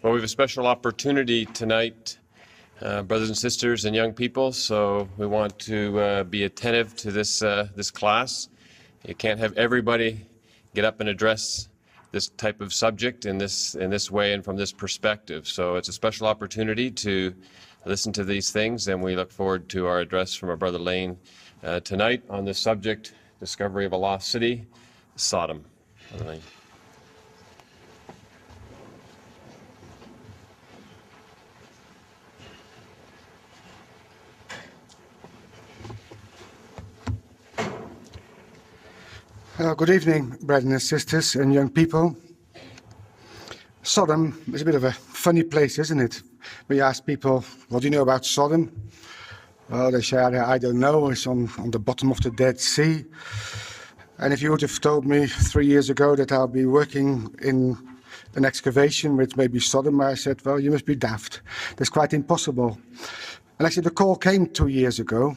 Well, we have a special opportunity tonight, brothers and sisters and young people, so we want to be attentive to this class. You can't have everybody get up and address this type of subject in this way and from this perspective. So it's a special opportunity to listen to these things, and we look forward to our address from our brother Leen tonight on this subject, discovery of a lost city, Sodom. Brother Leen. Good evening, brothers and sisters and young people. Sodom is a bit of a funny place, isn't it? When you ask people, what do you know about Sodom? Well, they say, I don't know, it's on the bottom of the Dead Sea. And if you would have told me 3 years ago that I'll be working in an excavation which may be Sodom, I said, well, you must be daft. That's quite impossible. And actually the call came 2 years ago.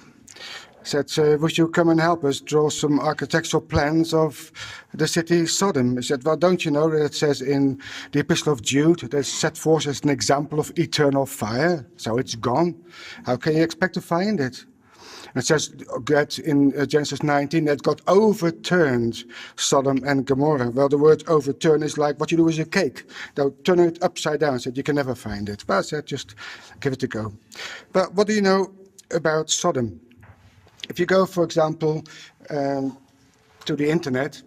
Said, would you come and help us draw some architectural plans of the city Sodom? He said, well, don't you know that it says in the Epistle of Jude that it's set forth as an example of eternal fire, so it's gone. How can you expect to find it? And it says that in Genesis 19 that God overturned Sodom and Gomorrah. Well, the word overturn is like what you do with a cake. They'll turn it upside down, said you can never find it. Well, I said, just give it a go. But what do you know about Sodom? If you go, for example, to the internet,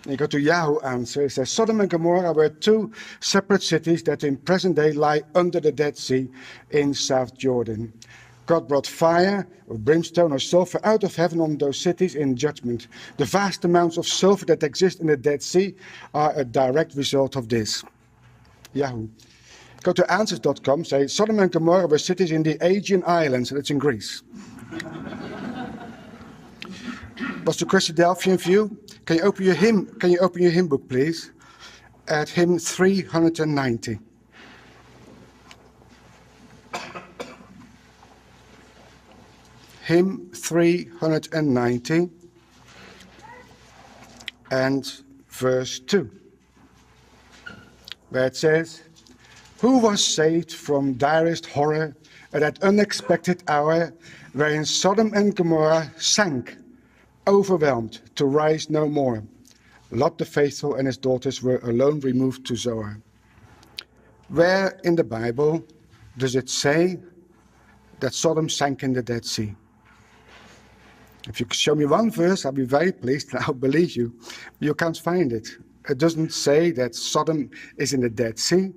you go to Yahoo Answer, it says Sodom and Gomorrah were two separate cities that in present day lie under the Dead Sea in South Jordan. God brought fire or brimstone or sulfur out of heaven on those cities in judgment. The vast amounts of sulfur that exist in the Dead Sea are a direct result of this. Yahoo. Go to answers.com, say Sodom and Gomorrah were cities in the Aegean Islands, that's in Greece. What's the Christadelphian view? Can you open your hymn book, please? At hymn 390. Hymn 390 and verse 2, where it says, who was saved from direst horror at that unexpected hour wherein Sodom and Gomorrah sank, overwhelmed to rise no more. Lot the faithful and his daughters were alone removed to Zoar. Where in the Bible does it say that Sodom sank in the Dead Sea? If you could show me one verse, I'll be very pleased, and I'll believe you. You can't find it. It doesn't say that Sodom is in the Dead Sea.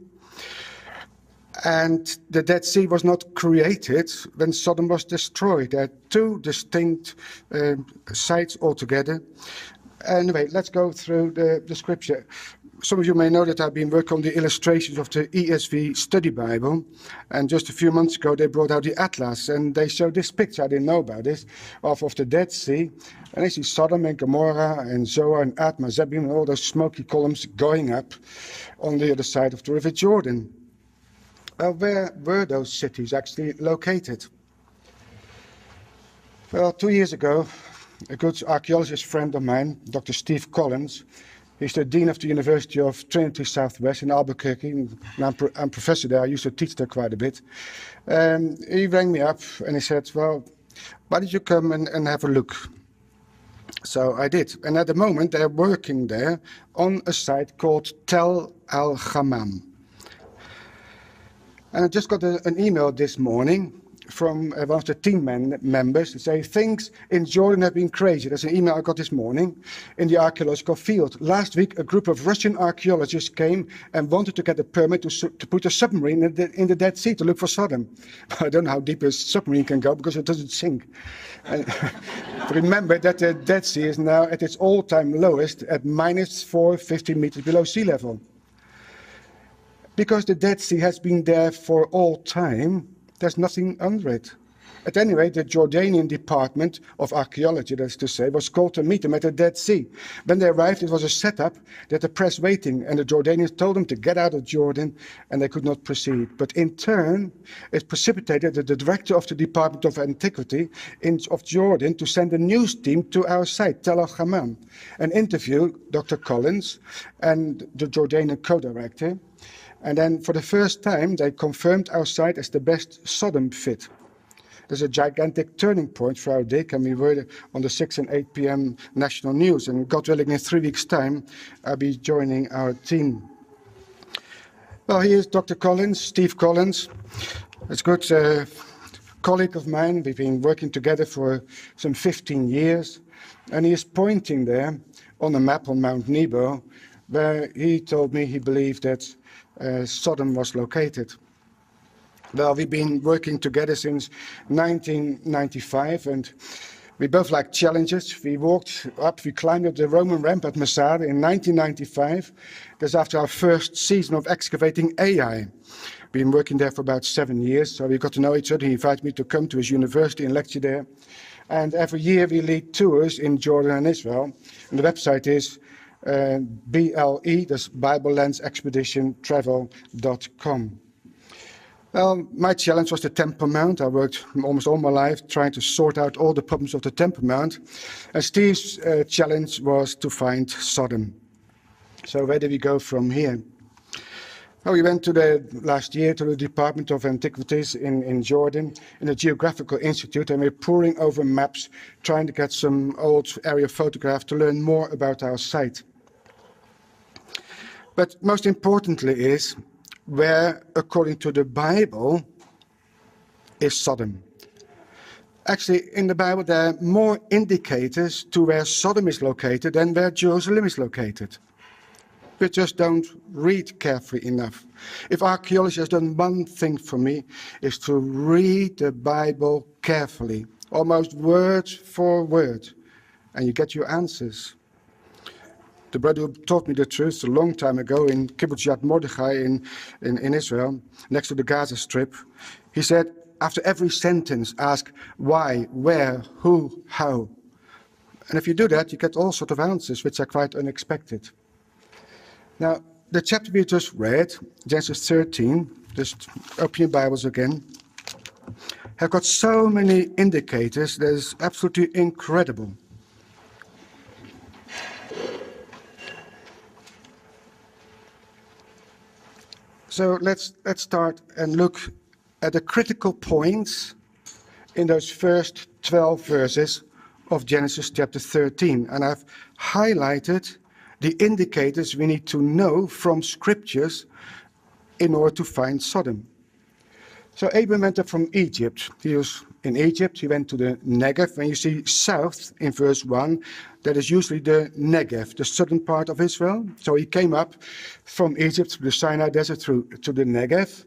And the Dead Sea was not created when Sodom was destroyed. There are two distinct sites altogether. Anyway, let's go through the scripture. Some of you may know that I've been working on the illustrations of the ESV Study Bible. And just a few months ago, they brought out the Atlas. And they showed this picture, I didn't know about this, of the Dead Sea. And they see Sodom and Gomorrah and Zoar and Admah, Zebulun, and all those smoky columns going up on the other side of the River Jordan. Well, where were those cities actually located? Well, 2 years ago, a good archaeologist friend of mine, Dr. Steve Collins, he's the dean of the University of Trinity Southwest in Albuquerque, and I'm professor there. I used to teach there quite a bit. He rang me up and he said, well, why don't you come and have a look? So I did. And at the moment, they're working there on a site called Tel al-Hammam. And I just got an email this morning from one of the team members to say things in Jordan have been crazy. That's an email I got this morning in the archaeological field. Last week, a group of Russian archaeologists came and wanted to get a permit to put a submarine in the Dead Sea to look for Sodom. I don't know how deep a submarine can go because it doesn't sink. Remember that the Dead Sea is now at its all-time lowest at minus 450 meters below sea level. Because the Dead Sea has been there for all time, there's nothing under it. At any rate, the Jordanian Department of Archaeology, that's to say, was called to meet them at the Dead Sea. When they arrived, it was a setup that the press waiting, and the Jordanians told them to get out of Jordan, and they could not proceed. But in turn, it precipitated the director of the Department of Antiquity of Jordan to send a news team to our site, Tel al-Hammam, and interview Dr. Collins and the Jordanian co-director. And then for the first time, they confirmed our site as the best Sodom fit. There's a gigantic turning point for our dig, and we were on the 6 and 8 p.m. national news. And God willing, in 3 weeks' time, I'll be joining our team. Well, here's Dr. Collins, Steve Collins. It's a good colleague of mine. We've been working together for some 15 years. And he is pointing there on a map on Mount Nebo, where he told me he believed that Sodom was located. Well, we've been working together since 1995, and we both like challenges. We climbed up the Roman ramp at Mazar in 1995. That's after our first season of excavating Ai. Been working there for about 7 years, so we got to know each other. He invited me to come to his university and lecture there. And every year we lead tours in Jordan and Israel. And the website is BLE, that's BibleLensExpeditionTravel.com. Well, my challenge was the Temple Mount. I worked almost all my life trying to sort out all the problems of the Temple Mount. And Steve's challenge was to find Sodom. So where do we go from here? Well, we went last year to the Department of Antiquities in Jordan, in the Geographical Institute, and we're poring over maps, trying to get some old area photographs to learn more about our site. But most importantly is, where, according to the Bible, is Sodom? Actually, in the Bible, there are more indicators to where Sodom is located than where Jerusalem is located. We just don't read carefully enough. If archaeology has done one thing for me, is to read the Bible carefully, almost word for word, and you get your answers. The brother who taught me the truth a long time ago in Kibbutz Yad Mordechai in Israel, next to the Gaza Strip, he said, after every sentence, ask why, where, who, how. And if you do that, you get all sorts of answers, which are quite unexpected. Now, the chapter we just read, Genesis 13, just open your Bibles again, have got so many indicators that is absolutely incredible. So let's start and look at the critical points in those first 12 verses of Genesis chapter 13. And I've highlighted the indicators we need to know from scriptures in order to find Sodom. So Abram went up from Egypt. He was in Egypt. He went to the Negev. When you see south in verse 1, that is usually the Negev, the southern part of Israel. So he came up from Egypt to the Sinai Desert to the Negev.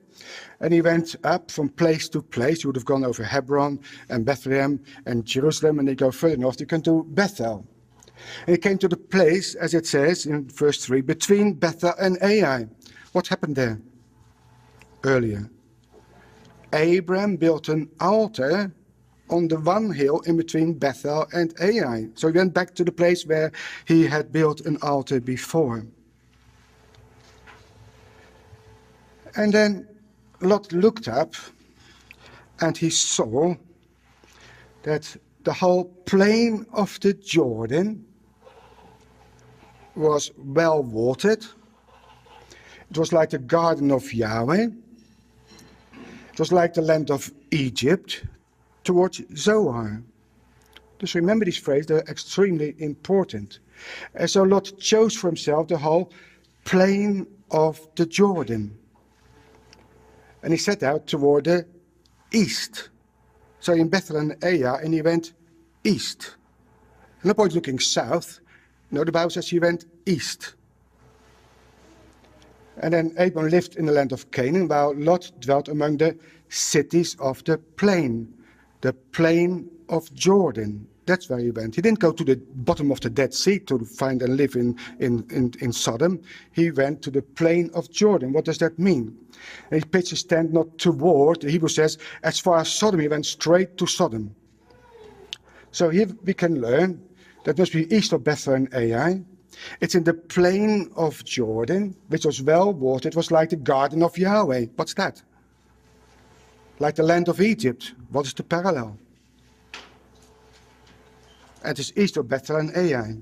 And he went up from place to place. He would have gone over Hebron and Bethlehem and Jerusalem. And they go further north, you can do Bethel. And he came to the place, as it says in verse 3, between Bethel and Ai. What happened there earlier? Abram built an altar on the one hill in between Bethel and Ai. So he went back to the place where he had built an altar before. And then Lot looked up and he saw that the whole plain of the Jordan was well watered. It was like the garden of Yahweh. It was like the land of Egypt towards Zoar. Just remember these phrases, they're extremely important. And so Lot chose for himself the whole plain of the Jordan. And he set out toward the east. So in Bethel and Ai, and he went east. No point looking south. No, the Bible says he went east. And then Abram lived in the land of Canaan, while Lot dwelt among the cities of the plain of Jordan. That's where he went. He didn't go to the bottom of the Dead Sea to find and live in Sodom. He went to the plain of Jordan. What does that mean? And he pitched his tent not toward, the Hebrew says, as far as Sodom, he went straight to Sodom. So here we can learn that must be east of Bethel and Ai. It's in the plain of Jordan, which was well watered. It was like the garden of Yahweh. What's that? Like the land of Egypt. What is the parallel? It is east of Bethel and Ai.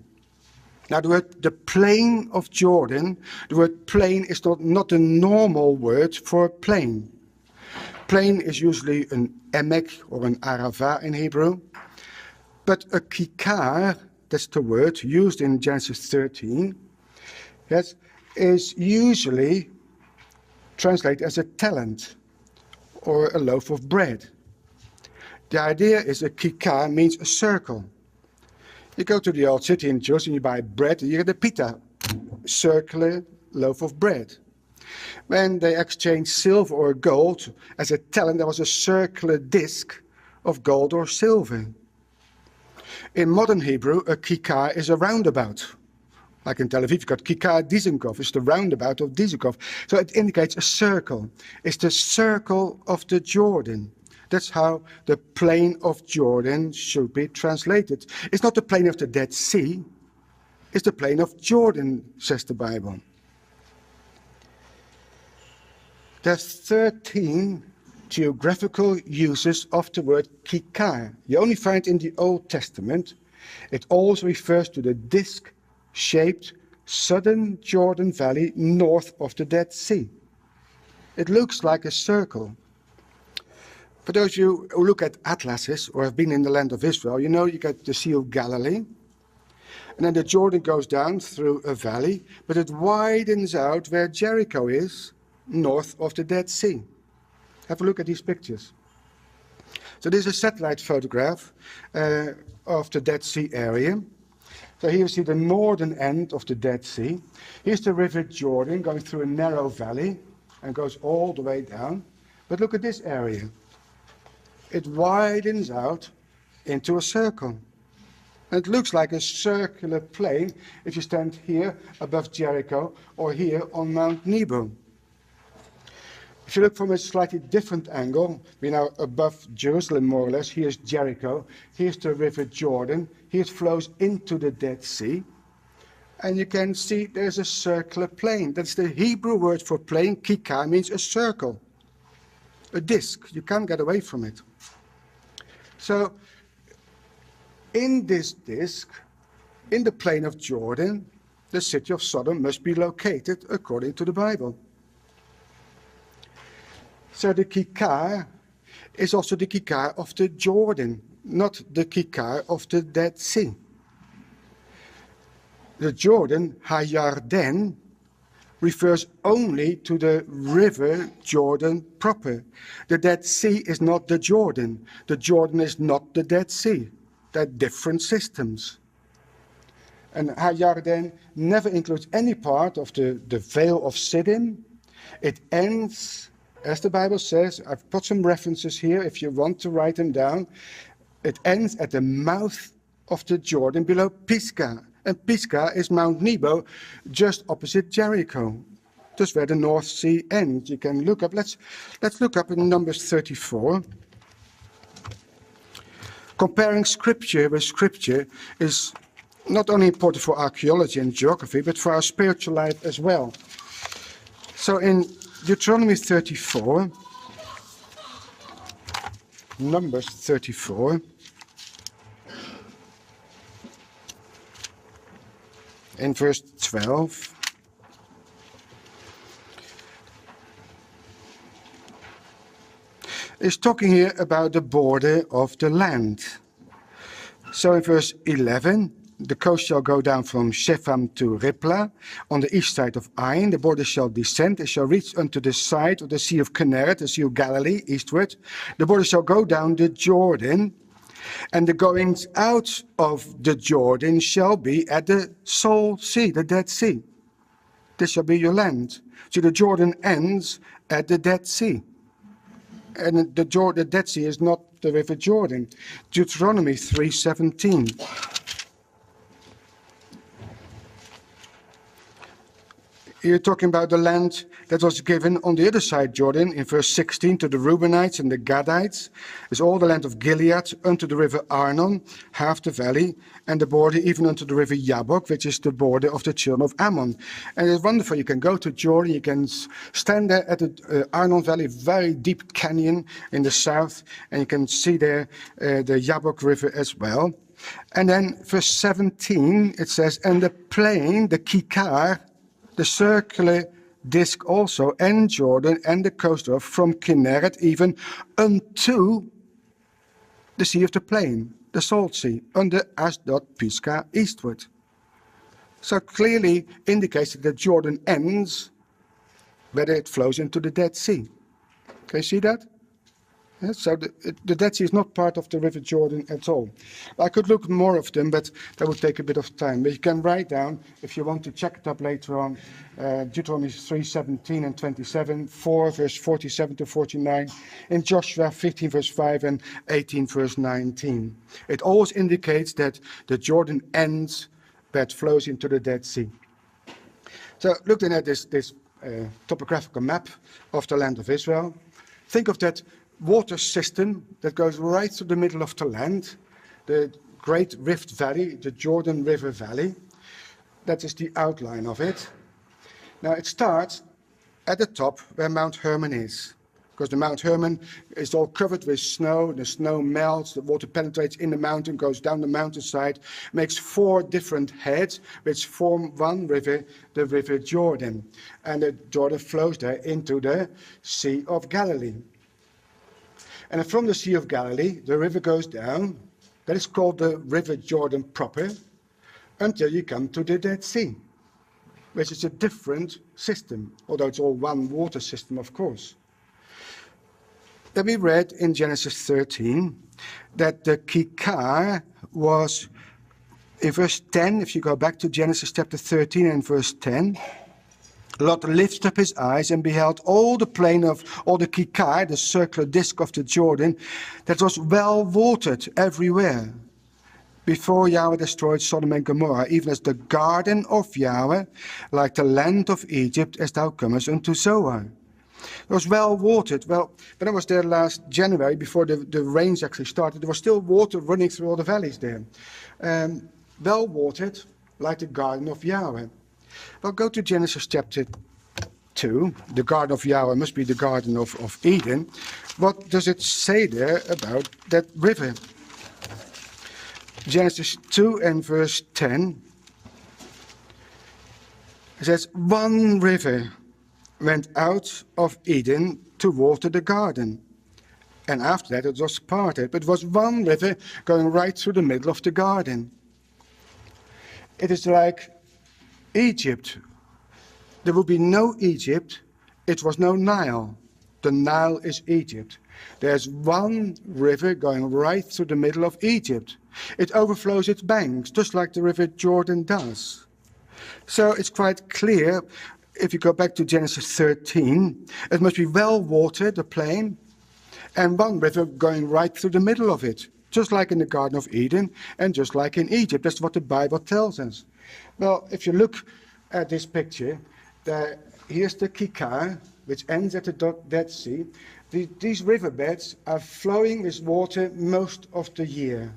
Now, the plain of Jordan, the word plain is not a normal word for plain. Plain is usually an emek or an arava in Hebrew. But a kikar, that's the word used in Genesis 13, yes, is usually translated as a talent or a loaf of bread. The idea is a kikar means a circle. You go to the old city in Jerusalem, you buy bread, you get a pita, circular loaf of bread. When they exchanged silver or gold as a talent, there was a circular disc of gold or silver. In modern Hebrew, a kikar is a roundabout. Like in Tel Aviv, you've got Kikar Dizengoff, it's the roundabout of Dizengoff. So it indicates a circle. It's the circle of the Jordan. That's how the plain of Jordan should be translated. It's not the plain of the Dead Sea, it's the plain of Jordan, says the Bible. There's 13 geographical uses of the word kikar. You only find in the Old Testament. It also refers to the disc-shaped southern Jordan Valley north of the Dead Sea. It looks like a circle. For those of you who look at atlases or have been in the land of Israel, you know you get the Sea of Galilee. And then the Jordan goes down through a valley, but it widens out where Jericho is, north of the Dead Sea. Have a look at these pictures. So this is a satellite photograph of the Dead Sea area. So here you see the northern end of the Dead Sea. Here's the River Jordan going through a narrow valley and goes all the way down. But look at this area. It widens out into a circle. And it looks like a circular plain if you stand here above Jericho or here on Mount Nebo. If you look from a slightly different angle, we're now above Jerusalem more or less. Here's Jericho. Here's the River Jordan. Here it flows into the Dead Sea. And you can see there's a circular plain. That's the Hebrew word for plain. Kikar means a circle, a disc. You can't get away from it. So in this disc, in the plain of Jordan, the city of Sodom must be located according to the Bible. So the kikar is also the kikar of the Jordan, not the kikar of the Dead Sea. The Jordan, Hayarden, refers only to the river Jordan proper. The Dead Sea is not the Jordan. The Jordan is not the Dead Sea. They're different systems. And Hayarden never includes any part of the Vale of Siddim. It ends, as the Bible says, I've put some references here if you want to write them down. It ends at the mouth of the Jordan below Pisgah. And Pisgah is Mount Nebo, just opposite Jericho. That's where the North Sea ends. You can look up, let's look up in Numbers 34. Comparing scripture with scripture is not only important for archaeology and geography, but for our spiritual life as well. So in Deuteronomy 34, Numbers 34, in verse 12, is talking here about the border of the land. So in verse 11, the coast shall go down from Shepham to Riplah on the east side of Ain. The border shall descend, it shall reach unto the side of the Sea of Kinneret, the Sea of Galilee, eastward. The border shall go down the Jordan, and the goings out of the Jordan shall be at the Salt Sea, the Dead Sea. This shall be your land. So the Jordan ends at the Dead Sea. And the Dead Sea is not the River Jordan. Deuteronomy 3:17. You're talking about the land that was given on the other side Jordan in verse 16 to the Reubenites and the Gadites. It's all the land of Gilead unto the river Arnon, half the valley, and the border even unto the river Jabbok, which is the border of the children of Ammon. And it's wonderful. You can go to Jordan, you can stand there at the Arnon Valley, very deep canyon in the south, and you can see there the Jabbok River as well. And then verse 17, it says, and the plain, the kikar, the circular disc also, and Jordan, and the coast of, from Kinneret even unto the Sea of the Plain, the Salt Sea, under Ashdod, Pisgah, eastward. So clearly indicates that the Jordan ends whether it flows into the Dead Sea. Can you see that? Yeah, so the Dead Sea is not part of the River Jordan at all. I could look more of them, but that would take a bit of time. But you can write down, if you want to check it up later on, Deuteronomy 3:17 and 27, 4 verse 47 to 49, in Joshua 15 verse 5 and 18 verse 19. It always indicates that the Jordan ends where it flows into the Dead Sea. So looking at this topographical map of the land of Israel, think of that water system that goes right through the middle of the land, the Great Rift Valley, the Jordan River Valley. That is the outline of it. Now it starts at the top where Mount Hermon is, because the Mount Hermon is all covered with snow. The snow melts, the water penetrates in the mountain, goes down the mountainside, makes 4 different heads which form one river, the River Jordan. And the Jordan flows there into the Sea of Galilee. And from the Sea of Galilee, the river goes down. That is called the River Jordan proper, until you come to the Dead Sea, which is a different system, although it's all one water system, of course. Then we read in Genesis 13 that the kikar was, in verse 10, if you go back to Genesis chapter 13 and verse 10, Lot lifted up his eyes and beheld all the plain of all the kikar, the circular disc of the Jordan, that was well watered everywhere, before Yahweh destroyed Sodom and Gomorrah, even as the garden of Yahweh, like the land of Egypt, as thou comest unto Zoar. It was well watered. Well, when I was there last January, before the rains actually started, there was still water running through all the valleys there. Well watered, like the garden of Yahweh. Well, go to Genesis chapter 2. The garden of Yahweh must be the garden of Eden. What does it say there about that river? Genesis 2 and verse 10. It says, one river went out of Eden to water the garden. And after that it was parted. But it was one river going right through the middle of the garden. It is like Egypt. There would be no Egypt. It was no Nile. The Nile is Egypt. There's one river going right through the middle of Egypt. It overflows its banks, just like the River Jordan does. So it's quite clear, if you go back to Genesis 13, it must be well watered, the plain, and one river going right through the middle of it, just like in the Garden of Eden and just like in Egypt. That's what the Bible tells us. Well, if you look at this picture, here's the Kikar, which ends at the Dead Sea. These riverbeds are flowing with water most of the year,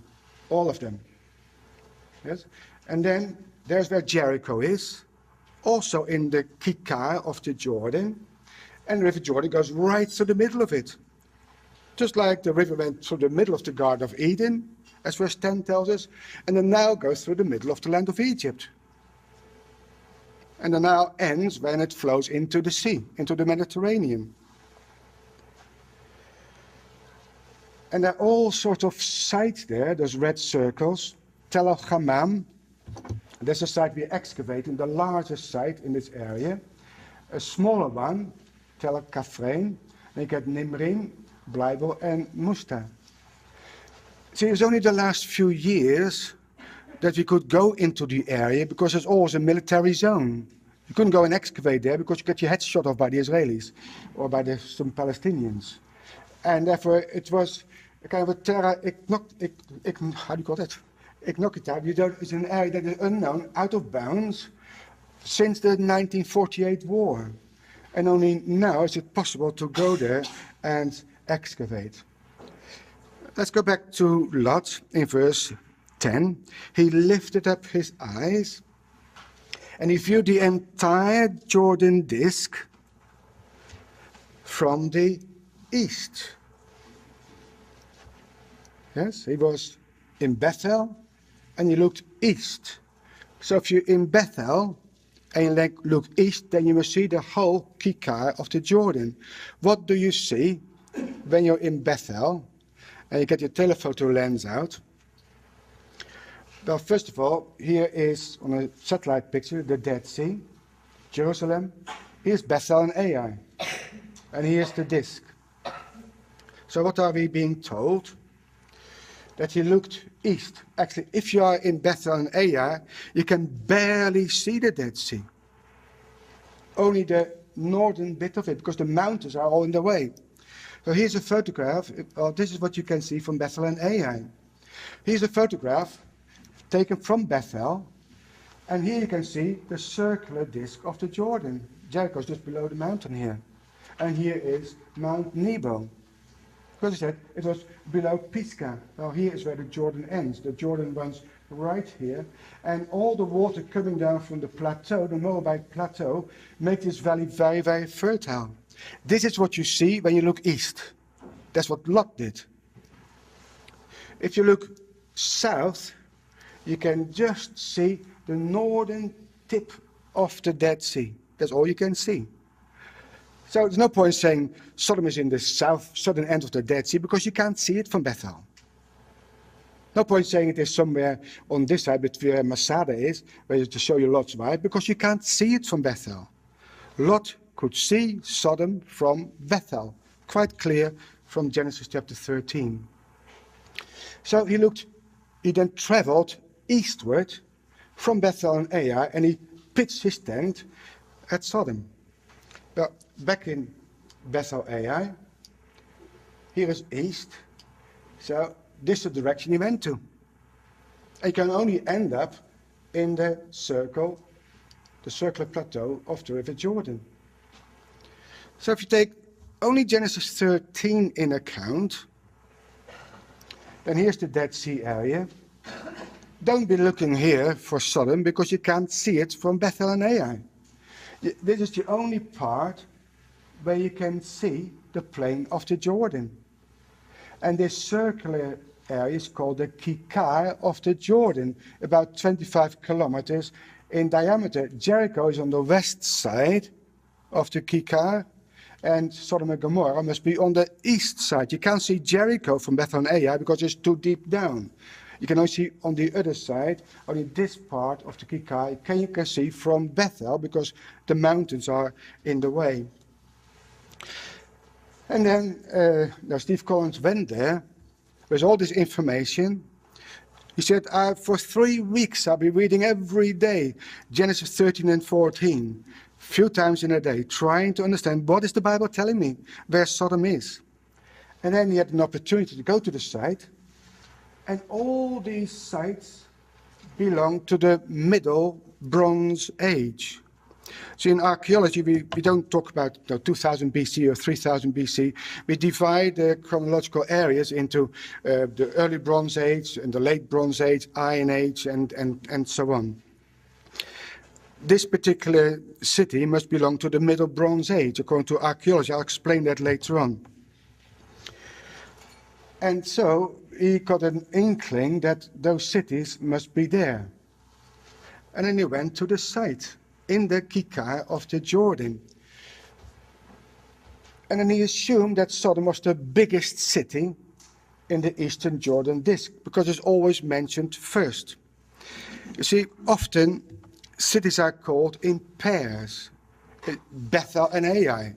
all of them. Yes? And then there's where Jericho is, also in the Kikar of the Jordan, and the River Jordan goes right through the middle of it. Just like the river went through the middle of the Garden of Eden, as verse 10 tells us, and the Nile goes through the middle of the land of Egypt. And the Nile ends when it flows into the sea, into the Mediterranean. And there are all sorts of sites there, those red circles. Tel el-Hammam, that's a site we excavated, the largest site in this area. A smaller one, Tel el-Kafrein, then you get Nimrim, Bleibel, and Musta. See, it's only the last few years that we could go into the area because it's always a military zone. You couldn't go and excavate there because you get your head shot off by the Israelis or by some Palestinians. And therefore it was a kind of a terra how do you call that? Ignocita. It's an area that is unknown, out of bounds, since the 1948 war. And only now is it possible to go there and excavate. Let's go back to Lot in verse 10. He lifted up his eyes and he viewed the entire Jordan disk from the east. Yes, he was in Bethel, and you looked east. So if you're in Bethel and you look east, then you will see the whole Kikar of the Jordan. What do you see when you're in Bethel and you get your telephoto lens out? Well, first of all, here is on a satellite picture the Dead Sea, Jerusalem. Here's Bethel and Ai, and here's the disk. So what are we being told? That he looked east. Actually, if you are in Bethel and Ai, you can barely see the Dead Sea. Only the northern bit of it, because the mountains are all in the way. So here's a photograph. This is what you can see from Bethel and Ai. Here's a photograph taken from Bethel, and here you can see the circular disk of the Jordan. Jericho is just below the mountain here. And here is Mount Nebo. Because I said it was below Pisgah. Now here is where the Jordan ends. The Jordan runs right here. And all the water coming down from the plateau, the Moabite plateau, make this valley very, very fertile. This is what you see when you look east. That's what Lot did. If you look south, you can just see the northern tip of the Dead Sea. That's all you can see. So there's no point saying Sodom is in the southern end of the Dead Sea, because you can't see it from Bethel. No point saying it is somewhere on this side, but where Masada is, where to show you Lot's wife, because you can't see it from Bethel. Lot could see Sodom from Bethel, quite clear from Genesis chapter 13. So he then traveled eastward from Bethel and Ai, and he pitched his tent at Sodom. Well, back in Bethel Ai, here is east, so this is the direction he went to. And you can only end up in the circular plateau of the River Jordan. So if you take only Genesis 13 in account, then here's the Dead Sea area. Don't be looking here for Sodom, because you can't see it from Bethel and Ai. This is the only part where you can see the plain of the Jordan. And this circular area is called the Kikar of the Jordan, about 25 kilometers in diameter. Jericho is on the west side of the Kikar, and Sodom and Gomorrah must be on the east side. You can't see Jericho from Bethel and Ai because it's too deep down. You can only see on the other side, only this part of the Kikar, you can see from Bethel, because the mountains are in the way. And then Steve Collins went there with all this information. He said, for 3 weeks I'll be reading every day Genesis 13 and 14, few times in a day, trying to understand what is the Bible telling me where Sodom is. And then he had an opportunity to go to the site. And all these sites belong to the Middle Bronze Age. So in archaeology, we don't talk about 2000 BC or 3000 BC. We divide the chronological areas into the early Bronze Age and the late Bronze Age, Iron Age, and so on. This particular city must belong to the Middle Bronze Age, according to archaeology. I'll explain that later on. And so he got an inkling that those cities must be there. And then he went to the site in the Kikar of the Jordan. And then he assumed that Sodom was the biggest city in the eastern Jordan disk, because it's always mentioned first. You see, often cities are called in pairs, Bethel and Ai.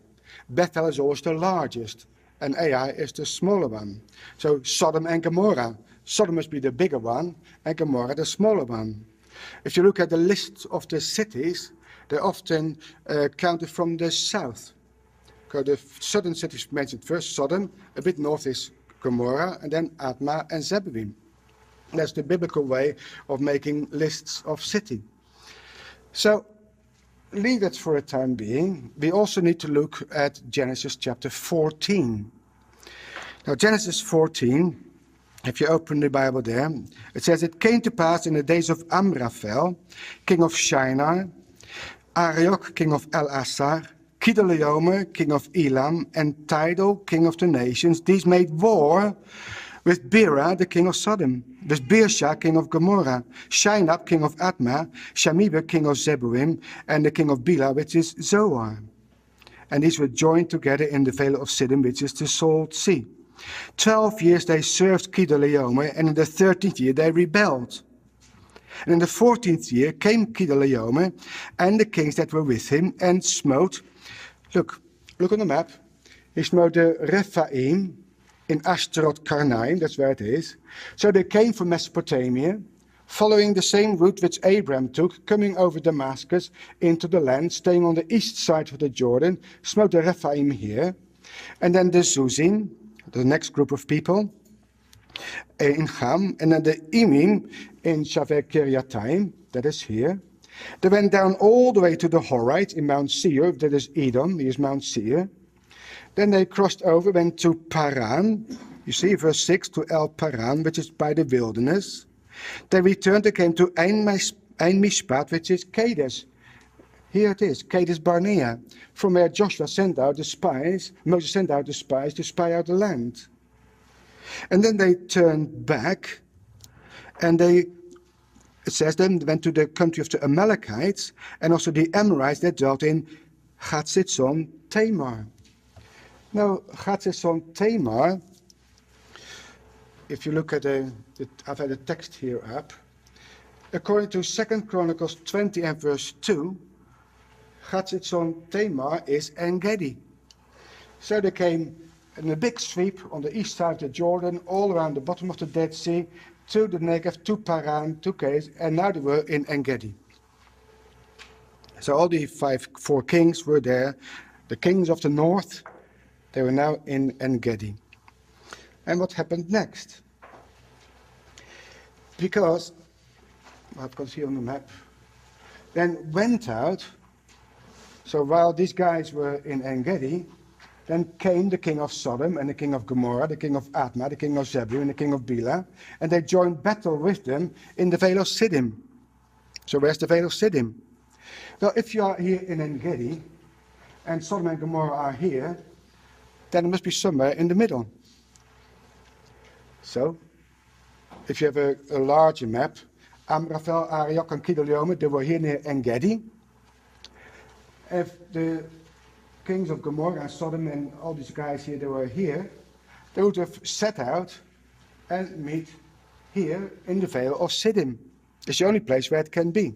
Bethel is always the largest, and Ai is the smaller one. So Sodom and Gomorrah. Sodom must be the bigger one, and Gomorrah the smaller one. If you look at the list of the cities, they're often counted from the south. Because the southern cities mentioned first, Sodom, a bit north is Gomorrah, and then Admah and Zeboim. That's the biblical way of making lists of city. So leave that for a time being. We also need to look at Genesis chapter 14. Now, Genesis 14, if you open the Bible there, it says, "It came to pass in the days of Amraphel, king of Shinar, Arioch, king of El-Assar, Kedorlaomer, king of Elam, and Tidal, king of the nations. These made war with Bera, the king of Sodom, with Birsha, king of Gomorrah, Shinab, king of Admah, Shamiba, king of Zeboim, and the king of Bela, which is Zoar. And these were joined together in the Vale of Siddim, which is the Salt Sea. 12 years they served Kedorlaomer, and in the 13th year they rebelled. And in the 14th year came Kedorlaomer and the kings that were with him, and smote, look on the map, he smote the Rephaim in Ashtaroth Karnaim, that's where it is. So they came from Mesopotamia, following the same route which Abraham took, coming over Damascus into the land, staying on the east side of the Jordan, smote the Rephaim here, and then the Zuzim, the next group of people, in Ham, and then the Emim in Shaveh Kiriathaim, that is here. They went down all the way to the Horite in Mount Seir, that is Edom, here's Mount Seir. Then they crossed over, went to Paran, you see verse 6, to El Paran, which is by the wilderness. They returned, they came to Ein Mishpat, which is Kadesh. Here it is, Kadesh Barnea, from where Joshua sent out the spies, Moses sent out the spies to spy out the land. And then they turned back, and it says they went to the country of the Amalekites, and also the Amorites that dwelt in Chatzizon Tamar. Now, Chatzizon Tamar, if you look at I've had a text here up, according to 2 Chronicles 20 and verse 2, Chatzizon Tamar is En-Gedi. So they came in a big sweep on the east side of the Jordan, all around the bottom of the Dead Sea, to the Negev, to Paran, to Kadesh, and now they were in En-Gedi. So all the four kings were there. The kings of the north, they were now in En-Gedi. And what happened next? Because, I've got here on the map, then went out, so while these guys were in En-Gedi, then came the king of Sodom and the king of Gomorrah, the king of Admah, the king of Zebulun, and the king of Bela, and they joined battle with them in the Vale of Siddim. So where's the Vale of Siddim? Well, if you are here in En-Gedi, and Sodom and Gomorrah are here, then it must be somewhere in the middle. So, if you have a larger map, Amraphel, Arioch, and Kedorlaomer, they were here near En-Gedi. If the kings of Gomorrah and Sodom and all these guys here, they were here, they would have set out and meet here in the Vale of Siddim. It's the only place where it can be.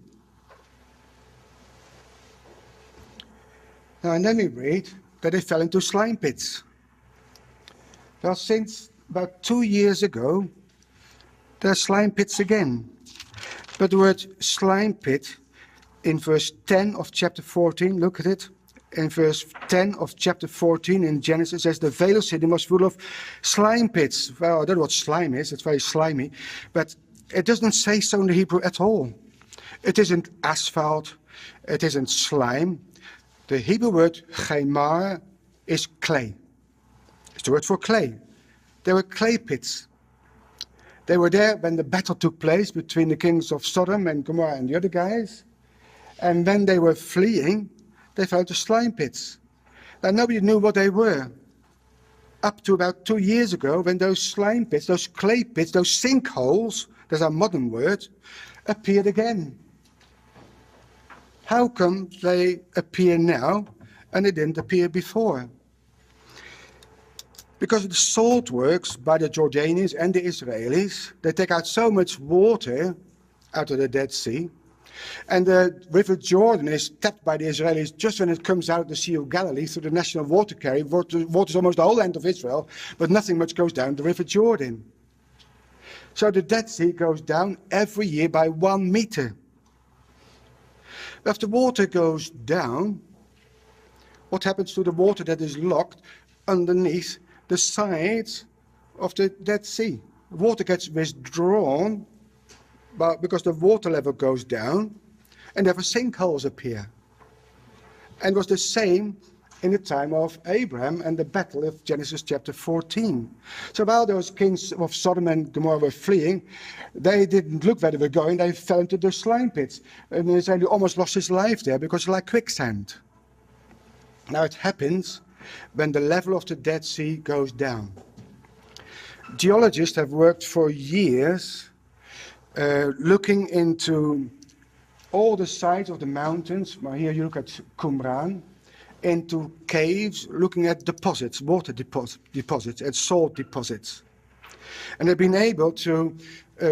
Now, and then we read that they fell into slime pits. Well, since about 2 years ago, there are slime pits again. But the word slime pit in verse 10 of chapter 14, look at it. In verse 10 of chapter 14 in Genesis, it says the Vale of Siddim was full of slime pits. Well, I don't know what slime is, it's very slimy. But it doesn't say so in the Hebrew at all. It isn't asphalt, it isn't slime. The Hebrew word chaimar is clay. It's the word for clay. There were clay pits. They were there when the battle took place between the kings of Sodom and Gomorrah and the other guys. And when they were fleeing, they fell into slime pits. Now, nobody knew what they were. Up to about 2 years ago, when those slime pits, those clay pits, those sinkholes, that's our modern word, appeared again. How come they appear now and they didn't appear before? Because of the salt works by the Jordanians and the Israelis, they take out so much water out of the Dead Sea. And the river Jordan is tapped by the Israelis just when it comes out of the Sea of Galilee through the national water carrier. Water's almost the whole land of Israel, but nothing much goes down the river Jordan. So the Dead Sea goes down every year by 1 meter. If the water goes down, what happens to the water that is locked underneath the sides of the Dead Sea? Water gets withdrawn because the water level goes down, and therefore sinkholes appear. And it was the same in the time of Abraham and the battle of Genesis chapter 14. So while those kings of Sodom and Gomorrah were fleeing, they didn't look where they were going, they fell into the slime pits. And Israel almost lost his life there because it's like quicksand. Now it happens when the level of the Dead Sea goes down. Geologists have worked for years looking into all the sides of the mountains. Well, here you look at Qumran, into caves, looking at deposits, water deposits and salt deposits. And they've been able to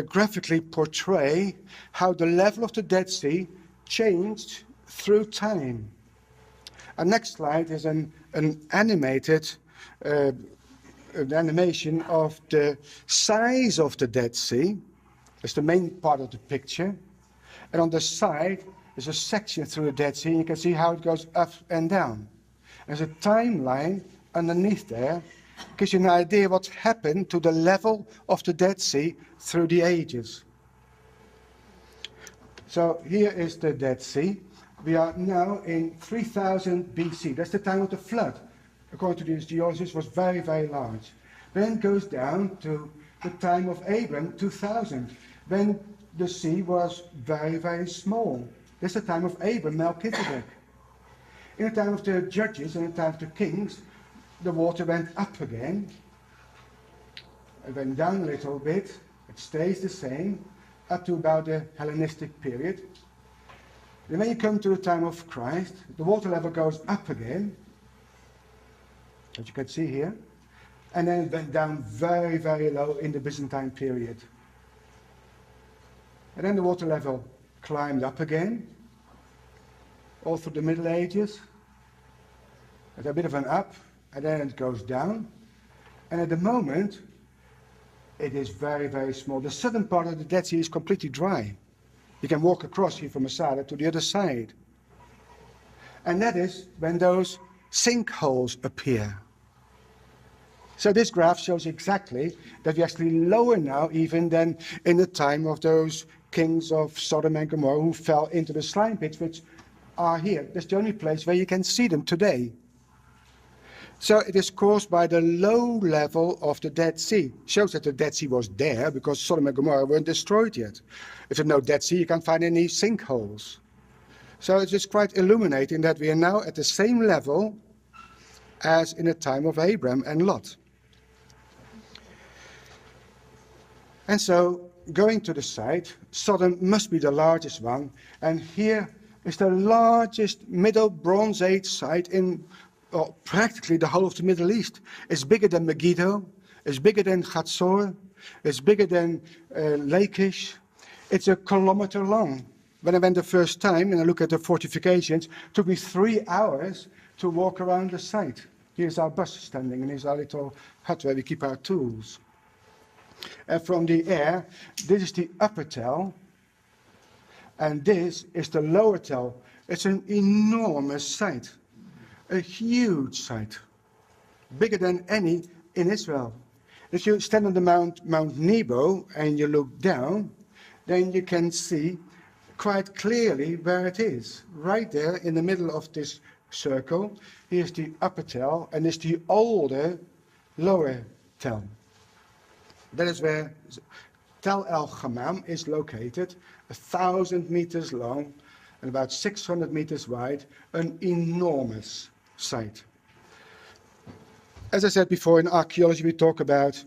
graphically portray how the level of the Dead Sea changed through time. Our next slide is an animated animation of the size of the Dead Sea. It's the main part of the picture. And on the side is a section through the Dead Sea, and you can see how it goes up and down. There's a timeline underneath there, gives you an idea what happened to the level of the Dead Sea through the ages. So here is the Dead Sea. We are now in 3000 BC. That's the time of the flood. According to these geologists, was very, very large. Then it goes down to the time of Abram, 2000. Then the sea was very, very small. That's the time of Abram, Melchizedek. In the time of the judges and the time of the kings, the water went up again. It went down a little bit. It stays the same up to about the Hellenistic period. And when you come to the time of Christ, the water level goes up again, as you can see here, and then it went down very, very low in the Byzantine period. And then the water level climbed up again, all through the Middle Ages. There's a bit of an up, and then it goes down. And at the moment, it is very, very small. The southern part of the Dead Sea is completely dry. You can walk across here from Masada to the other side. And that is when those sinkholes appear. So this graph shows exactly that we're actually lower now even than in the time of those kings of Sodom and Gomorrah who fell into the slime pits, which are here. That's the only place where you can see them today. So it is caused by the low level of the Dead Sea. Shows that the Dead Sea was there because Sodom and Gomorrah weren't destroyed yet. If there's no Dead Sea, you can't find any sinkholes. So it's just quite illuminating that we are now at the same level as in the time of Abram and Lot. And so, going to the site, Sodom must be the largest one. And here is the largest Middle Bronze Age site in practically the whole of the Middle East. It's bigger than Megiddo, it's bigger than Hatzor, it's bigger than Lachish. It's a kilometer long. When I went the first time and I look at the fortifications, it took me 3 hours to walk around the site. Here's our bus standing, and here's our little hut where we keep our tools. And from the air, this is the upper tell, and this is the lower tell. It's an enormous site. A huge site, bigger than any in Israel. If you stand on the Mount Nebo and you look down, then you can see quite clearly where it is. Right there in the middle of this circle, here's the upper tell, and it's the older lower tell. That is where Tel El Hammam is located, 1,000 meters long and about 600 meters wide, an enormous site. As I said before, in archaeology we talk about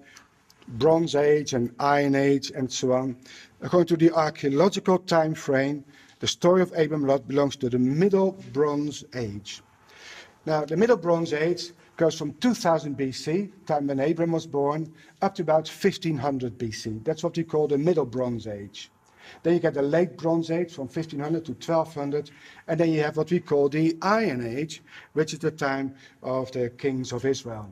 Bronze Age and Iron Age and so on. According to the archaeological time frame, the story of Abram Lot belongs to the Middle Bronze Age. Now, the Middle Bronze Age goes from 2000 BC, time when Abram was born, up to about 1500 BC. That's what we call the Middle Bronze Age. Then you get the Late Bronze Age from 1500 to 1200, and then you have what we call the Iron Age, which is the time of the kings of Israel.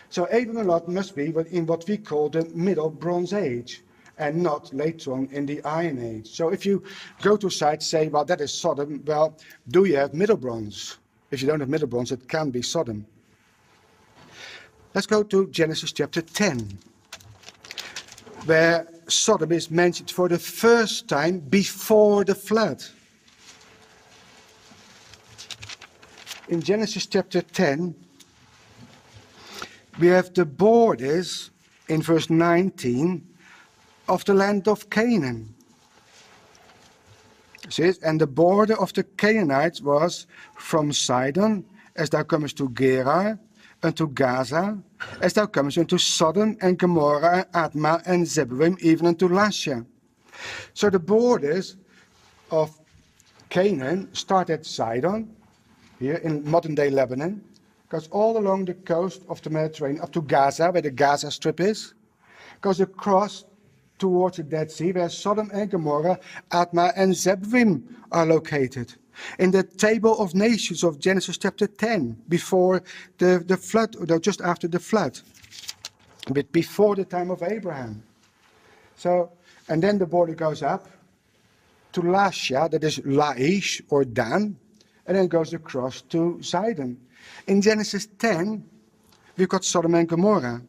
So Abram and Lot must be in what we call the Middle Bronze Age, and not later on in the Iron Age. So if you go to a site, say, well, that is Sodom, well, do you have Middle Bronze? If you don't have Middle Bronze, it can be Sodom. Let's go to Genesis chapter 10, where Sodom is mentioned for the first time before the flood. In Genesis chapter 10, we have the borders in verse 19 of the land of Canaan. It says, and the border of the Canaanites was from Sidon, as thou comest to Gerar, unto Gaza, as thou comest unto Sodom and Gomorrah, Admah and Zeboim, even unto Lasha. So the borders of Canaan start at Sidon, here in modern-day Lebanon, goes all along the coast of the Mediterranean up to Gaza, where the Gaza Strip is, goes across towards the Dead Sea, where Sodom and Gomorrah, Admah and Zeboim are located. In the table of nations of Genesis chapter 10, before the flood, or just after the flood, but before the time of Abraham. So, and then the border goes up to Lasha, that is Laish or Dan, and then goes across to Sidon. In Genesis 10, we've got Sodom and Gomorrah,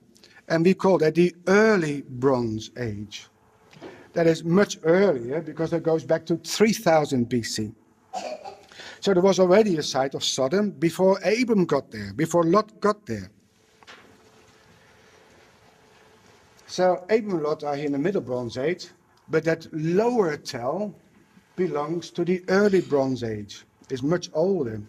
and we call that the early Bronze Age. That is much earlier because it goes back to 3000 BC. So there was already a site of Sodom before Abram got there, before Lot got there. So Abram and Lot are here in the Middle Bronze Age, but that lower tell belongs to the early Bronze Age. It's much older.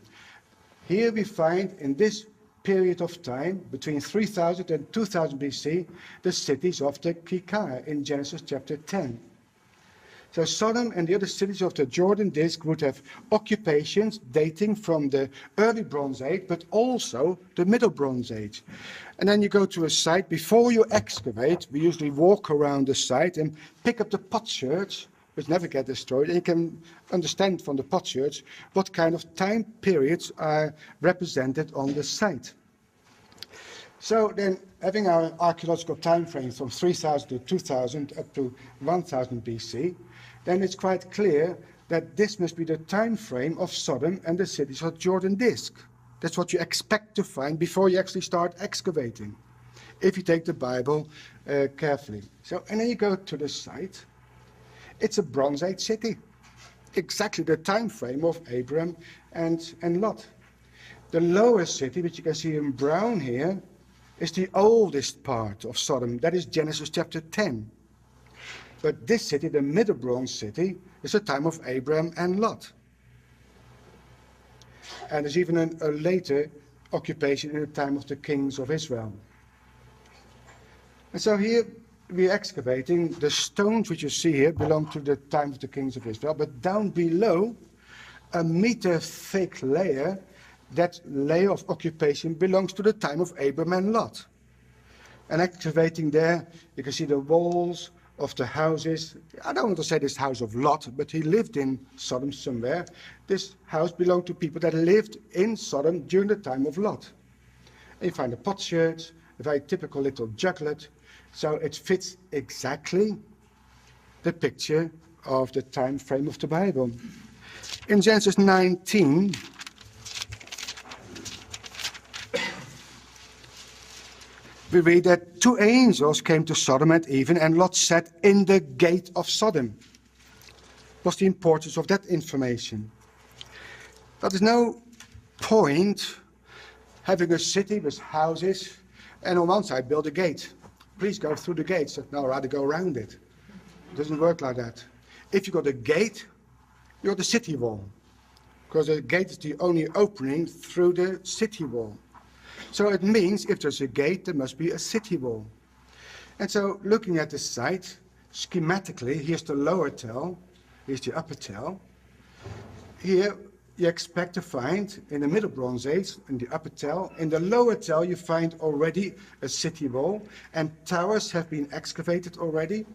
Here we find in this period of time, between 3000 and 2000 BC, the cities of the Kikar in Genesis chapter 10. So Sodom and the other cities of the Jordan Disk would have occupations dating from the early Bronze Age, but also the Middle Bronze Age. And then you go to a site, before you excavate, we usually walk around the site and pick up the potsherds, which never get destroyed, and you can understand from the potsherds what kind of time periods are represented on the site. So then, having our archaeological time frame from 3000 to 2000 up to 1000 BC, then it's quite clear that this must be the time frame of Sodom and the cities of Jordan Disk. That's what you expect to find before you actually start excavating, if you take the Bible carefully. So, and then you go to the site. It's a Bronze Age city, exactly the time frame of Abram and Lot. The lower city, which you can see in brown here, is the oldest part of Sodom. That is Genesis chapter 10. But this city, the Middle Bronze city, is the time of Abraham and Lot. And there's even a later occupation in the time of the kings of Israel. And so here we're excavating. The stones which you see here belong to the time of the kings of Israel, but down below, a meter thick layer, that layer of occupation belongs to the time of Abraham and Lot. And excavating there, you can see the walls of the houses. I don't want to say this house of Lot, but he lived in Sodom somewhere. This house belonged to people that lived in Sodom during the time of Lot. And you find the potsherds, a very typical little juglet. So it fits exactly the picture of the time frame of the Bible. In Genesis 19, we read that two angels came to Sodom at even, and Lot sat in the Gate of Sodom. What's the importance of that information? But there's no point having a city with houses and on one side build a gate. Please go through the gate. So, no, I'd rather go around it. It doesn't work like that. If you've got a gate, you've got the city wall, because the gate is the only opening through the city wall. So it means if there's a gate, there must be a city wall. And so looking at the site, schematically, here's the lower tell, here's the upper tell. Here you expect to find, in the Middle Bronze Age, in the upper tell, in the lower tell you find already a city wall, and towers have been excavated already.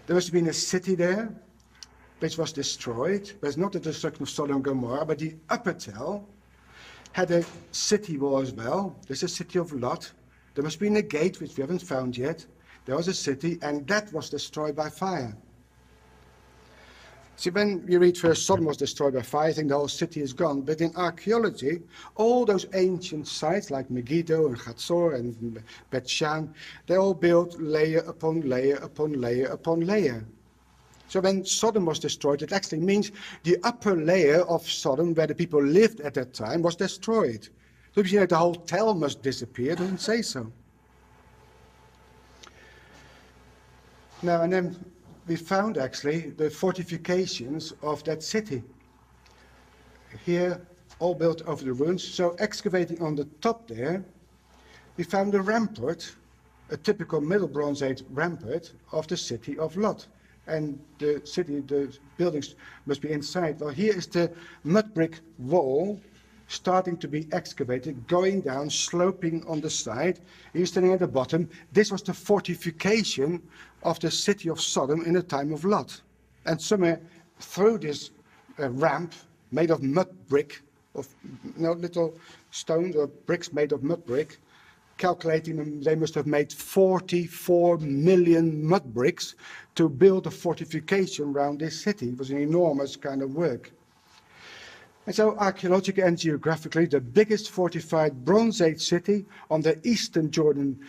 There must have been a city there, which was destroyed. There's not the destruction of Sodom and Gomorrah, but the upper tell had a city wall as well. There's a city of Lot. There must be a gate, which we haven't found yet. There was a city, and that was destroyed by fire. See, when we read first Sodom was destroyed by fire, I think the whole city is gone. But in archaeology, all those ancient sites like Megiddo and Hatzor and Bet Shan, they're all built layer upon layer upon layer upon layer. So when Sodom was destroyed, it actually means the upper layer of Sodom, where the people lived at that time, was destroyed. So if you say the whole tell must disappear, it doesn't say so. Now, and then we found actually the fortifications of that city. Here, all built over the ruins. So excavating on the top there, we found a rampart, a typical Middle Bronze Age rampart of the city of Lot. And the city, the buildings must be inside. Well, here is the mud brick wall starting to be excavated, going down, sloping on the side. He's standing at the bottom. This was the fortification of the city of Sodom in the time of Lot. And somewhere through this ramp made of mud brick, of little stones or bricks made of mud brick, calculating them, they must have made 44 million mud bricks to build a fortification around this city. It was an enormous kind of work. And so archaeologically and geographically, the biggest fortified Bronze Age city on the eastern Jordan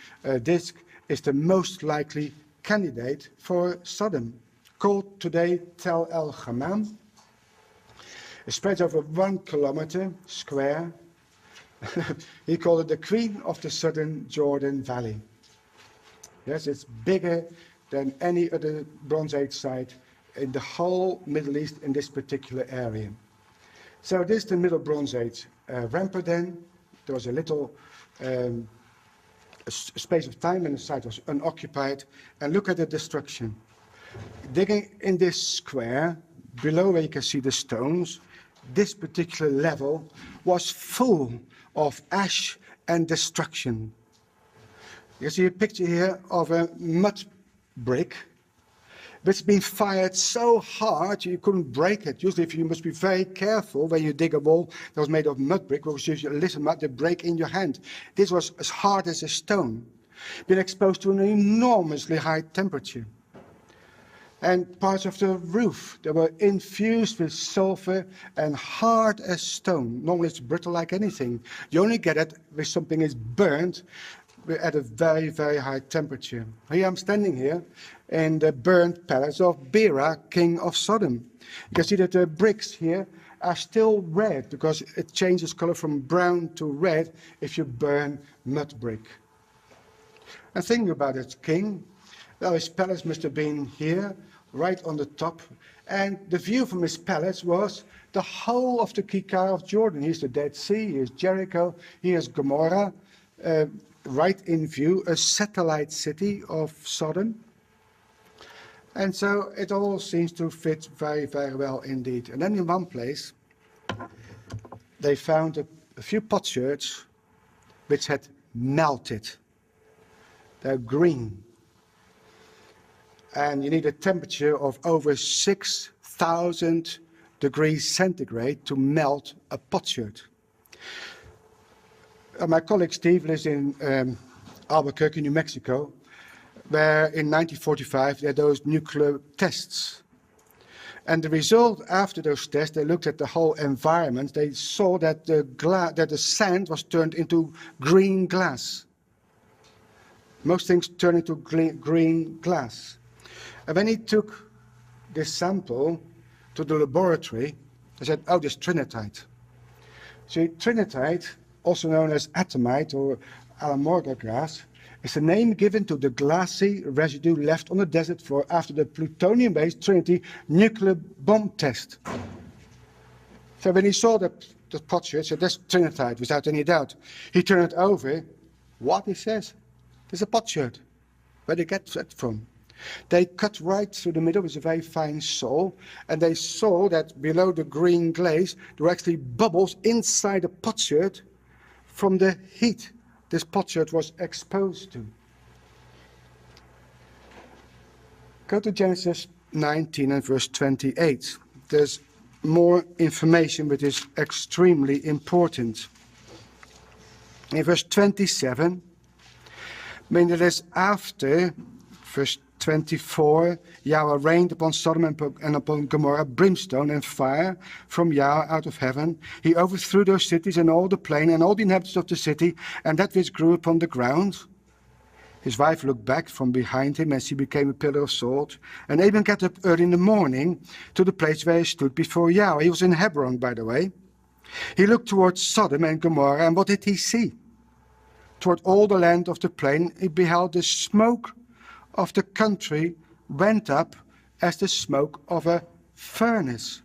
disk is the most likely candidate for Sodom, called today Tel El Hammam. It spreads over 1 kilometer square. He called it the Queen of the Southern Jordan Valley. Yes, it's bigger than any other Bronze Age site in the whole Middle East in this particular area. So this is the Middle Bronze Age rampart then. There was a little space of time when the site was unoccupied. And look at the destruction. Digging in this square, below where you can see the stones, this particular level was full of ash and destruction. You see a picture here of a mud brick which has been fired so hard you couldn't break it. Usually you must be very careful when you dig a wall that was made of mud brick, because if you listen mud, they break in your hand. This was as hard as a stone, been exposed to an enormously high temperature. And parts of the roof, they were infused with sulfur and hard as stone. Normally it's brittle like anything. You only get it when something is burnt at a very, very high temperature. Here I'm standing here in the burnt palace of Bera, king of Sodom. You can see that the bricks here are still red, because it changes color from brown to red if you burn mud brick. And thinking about it, king, well, his palace must have been here, right on the top. And the view from his palace was the whole of the Kikar of Jordan. Here's the Dead Sea, here's Jericho, here's Gomorrah, right in view, a satellite city of Sodom. And so it all seems to fit very, very well indeed. And then in one place, they found a few potsherds which had melted. They're green. And you need a temperature of over 6,000 degrees centigrade to melt a potsherd. My colleague Steve lives in Albuquerque, New Mexico, where in 1945 they had those nuclear tests. And the result after those tests, they looked at the whole environment. They saw that the sand was turned into green glass. Most things turn into green glass. And when he took this sample to the laboratory, they said, oh, this trinitite. So trinitite, also known as atomite or alamorga glass, is the name given to the glassy residue left on the desert floor after the plutonium-based Trinity nuclear bomb test. So when he saw the potsherd, he said, that's trinitite, without any doubt. He turned it over. What, he says? There's a potsherd. Where did they get that from? They cut right through the middle with a very fine saw, and they saw that below the green glaze there were actually bubbles inside the potsherd from the heat this potsherd was exposed to. Go to Genesis 19 and verse 28. There's more information which is extremely important. In verse 27, I mean, it is after verse 24, Yahweh rained upon Sodom and upon Gomorrah brimstone and fire from Yahweh out of heaven. He overthrew those cities and all the plain and all the inhabitants of the city, and that which grew upon the ground. His wife looked back from behind him as he became a pillar of salt. And Abram got up early in the morning to the place where he stood before Yahweh. He was in Hebron, by the way. He looked towards Sodom and Gomorrah, and what did he see? Toward all the land of the plain, he beheld the smoke of the country went up as the smoke of a furnace.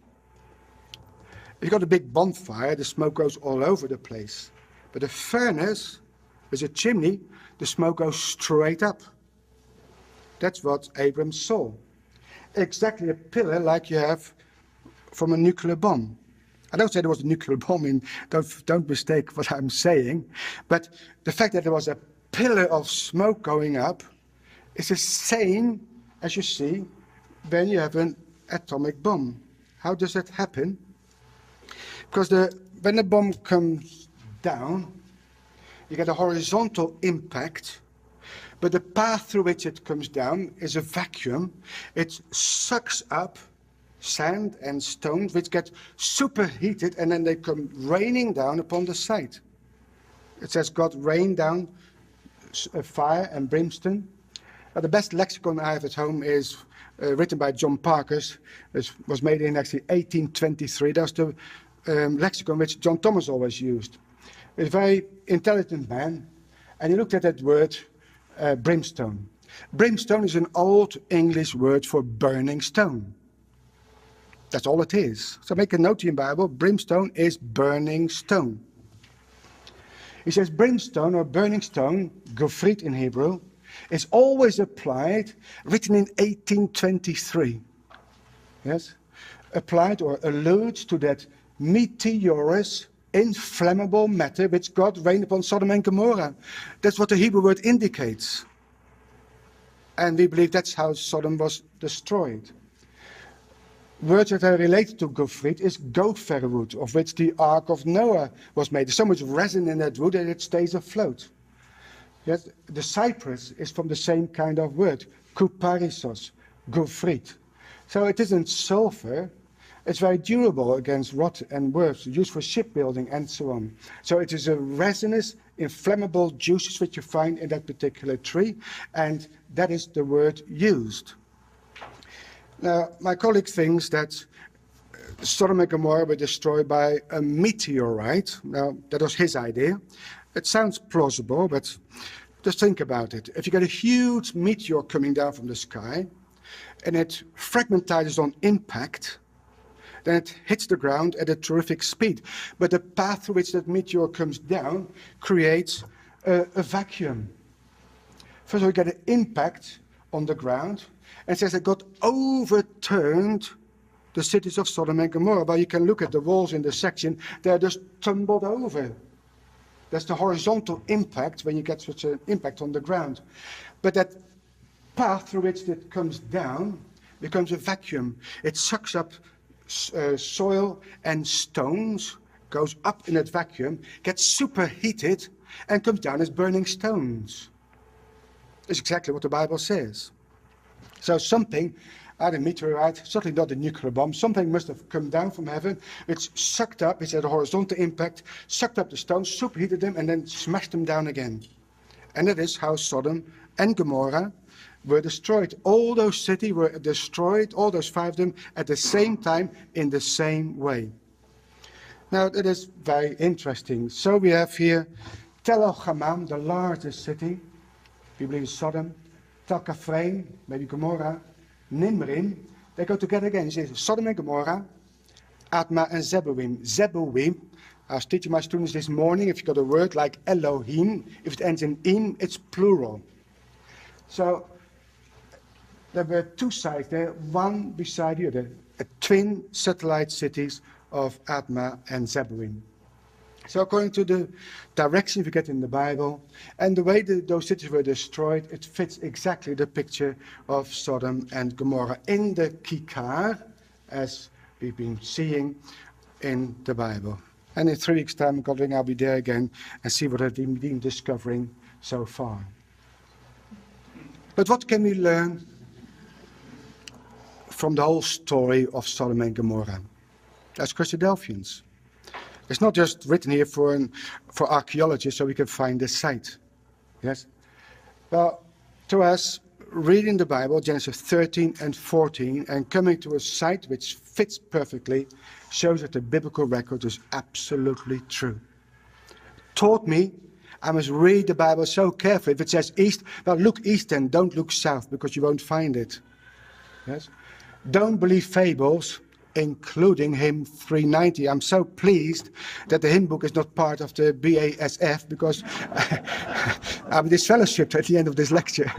If you've got a big bonfire, the smoke goes all over the place. But a furnace, There's a chimney, the smoke goes straight up. That's what Abram saw. Exactly a pillar like you have from a nuclear bomb. I don't say there was a nuclear bomb in, don't mistake what I'm saying, but the fact that there was a pillar of smoke going up is the same as you see when you have an atomic bomb. How does that happen? Because when the bomb comes down, you get a horizontal impact, but the path through which it comes down is a vacuum. It sucks up sand and stones, which get superheated, and then they come raining down upon the site. It says God rained down fire and brimstone. The best lexicon I have at home is written by John Parkhurst. It was made in actually 1823. That's the lexicon which John Thomas always used. He's a very intelligent man, and he looked at that word, brimstone. Brimstone is an old English word for burning stone. That's all it is. So make a note in your Bible, brimstone is burning stone. He says brimstone or burning stone, gofrit in Hebrew, is always applied, written in 1823. Yes? Applied or alludes to that meteorous, inflammable matter which God rained upon Sodom and Gomorrah. That's what the Hebrew word indicates. And we believe that's how Sodom was destroyed. Words that are related to gofrit is gopher wood, of which the Ark of Noah was made. There's so much resin in that wood that it stays afloat. Yes, the cypress is from the same kind of word, kuparisos, gofrit. So it isn't sulfur. It's very durable against rot and worms, used for shipbuilding and so on. So it is a resinous, inflammable juices which you find in that particular tree, and that is the word used. Now, my colleague thinks that Sodom and Gomorrah were destroyed by a meteorite. Now, that was his idea. It sounds plausible, but just think about it. If you get a huge meteor coming down from the sky, and it fragmentizes on impact, then it hits the ground at a terrific speed. But the path through which that meteor comes down creates a vacuum. First of all, you get an impact on the ground, and it says that God overturned the cities of Sodom and Gomorrah. But you can look at the walls in the section, they're just tumbled over. That's the horizontal impact when you get such an impact on the ground. But that path through which it comes down becomes a vacuum. It sucks up soil and stones, goes up in that vacuum, gets superheated, and comes down as burning stones. It's exactly what the Bible says. So something, either a meteorite, certainly not a nuclear bomb, something must have come down from heaven, which sucked up, it's had a horizontal impact, sucked up the stones, superheated them, and then smashed them down again. And that is how Sodom and Gomorrah were destroyed. All those cities were destroyed, all those five of them, at the same time, in the same way. Now, that is very interesting. So we have here Tel el-Hammam, the largest city, we believe Sodom, Tel Kafrein, maybe Gomorrah, Nimrim, they go together again. It says Sodom and Gomorrah, Admah and Zeboim. Zeboim, I was teaching my students this morning, if you got a word like Elohim, if it ends in im, it's plural. So there were two sides there, one beside the other, twin satellite cities of Admah and Zeboim. So according to the directions we get in the Bible and the way those cities were destroyed, it fits exactly the picture of Sodom and Gomorrah in the Kikar, as we've been seeing in the Bible. And in 3 weeks' time, God willing, I'll be there again and see what I've been discovering so far. But what can we learn from the whole story of Sodom and Gomorrah as Christadelphians? It's not just written here for archaeologists so we can find the site. Yes? Well, to us, reading the Bible, Genesis 13 and 14, and coming to a site which fits perfectly, shows that the biblical record is absolutely true. Taught me I must read the Bible so carefully. If it says east, well, look east and don't look south, because you won't find it. Yes? Don't believe fables, including hymn 390. I'm so pleased that the hymn book is not part of the BASF, because I'm disfellowshipped at the end of this lecture.